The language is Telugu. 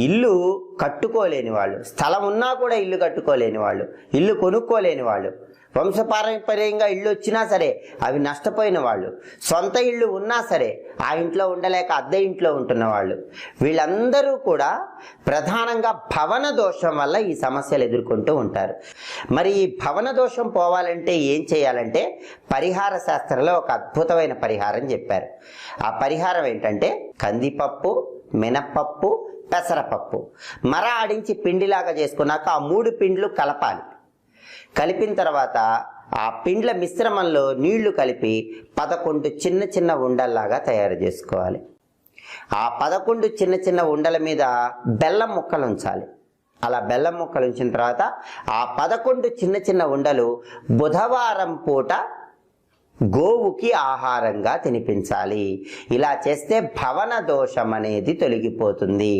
ఇల్లు కట్టుకోలేని వాళ్ళు, స్థలం ఉన్నా కూడా ఇల్లు కట్టుకోలేని వాళ్ళు, ఇల్లు కొనుక్కోలేని వాళ్ళు, వంశపారంపర్యంగా ఇళ్ళు వచ్చినా సరే అవి నష్టపోయిన వాళ్ళు, సొంత ఇళ్ళు ఉన్నా సరే ఆ ఇంట్లో ఉండలేక అద్దె ఇంట్లో ఉంటున్న వాళ్ళు, వీళ్ళందరూ కూడా ప్రధానంగా భవన దోషం వల్ల ఈ సమస్యలు ఎదుర్కొంటూ ఉంటారు. మరి ఈ భవన దోషం పోవాలంటే ఏం చేయాలంటే పరిహార శాస్త్రంలో ఒక అద్భుతమైన పరిహారం చెప్పారు. ఆ పరిహారం ఏంటంటే కందిపప్పు, మినప్పప్పు, పెసరపప్పు మర ఆడించి పిండిలాగా చేసుకున్నాక ఆ 3 పిండ్లు కలపాలి. కలిపిన తర్వాత ఆ పిండ్ల మిశ్రమంలో నీళ్లు కలిపి 11 చిన్న చిన్న ఉండల్లాగా తయారు చేసుకోవాలి. ఆ 11 చిన్న చిన్న ఉండల మీద బెల్లం ముక్కలు ఉంచాలి. అలా బెల్లం ముక్కలు ఉంచిన తర్వాత ఆ 11 చిన్న చిన్న ఉండలు బుధవారం పూట గోవుకి ఆహారంగా తినిపించాలి. ఇలా చేస్తే భవన దోషం అనేది తొలగిపోతుంది.